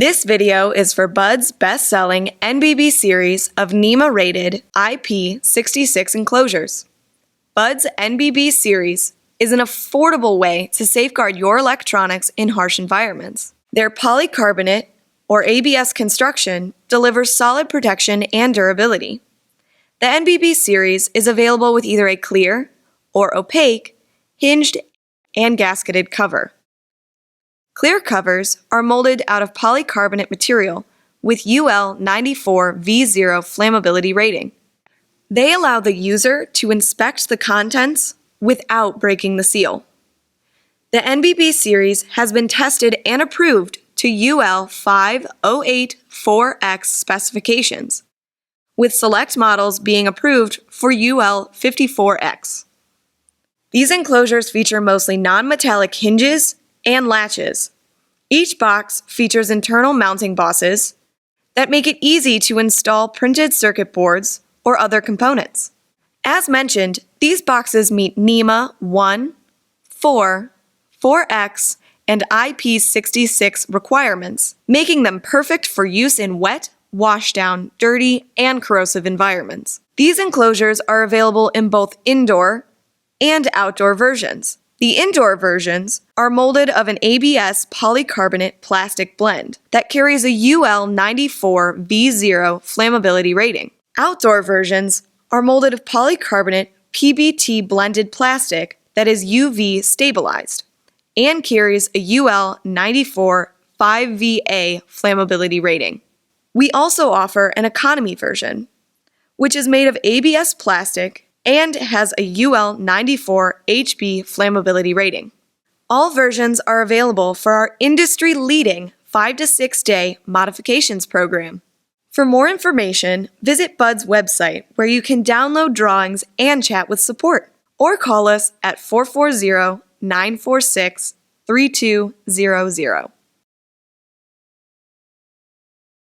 This video is for Bud's best-selling NBB series of NEMA-rated IP66 enclosures. Bud's NBB series is an affordable way to safeguard your electronics in harsh environments. Their polycarbonate, or ABS construction, delivers solid protection and durability. The NBB series is available with either a clear or opaque, hinged, and gasketed cover. Clear covers are molded out of polycarbonate material with UL 94V0 flammability rating. They allow the user to inspect the contents without breaking the seal. The NBB series has been tested and approved to UL 5084X specifications, with select models being approved for UL 54X. These enclosures feature mostly non-metallic hinges and latches. Each box features internal mounting bosses that make it easy to install printed circuit boards or other components. As mentioned, these boxes meet NEMA 1, 4, 4X, and IP66 requirements, making them perfect for use in wet, washdown, dirty, and corrosive environments. These enclosures are available in both indoor and outdoor versions. The indoor versions are molded of an ABS polycarbonate plastic blend that carries a UL 94V0 flammability rating. Outdoor versions are molded of polycarbonate PBT blended plastic that is UV stabilized and carries a UL 94 5VA flammability rating. We also offer an economy version, which is made of ABS plastic and has a UL 94 HB flammability rating. All versions are available for our industry-leading 5 to 6 day modifications program. For more information, visit Bud's website where you can download drawings and chat with support, or call us at 440-946-3200.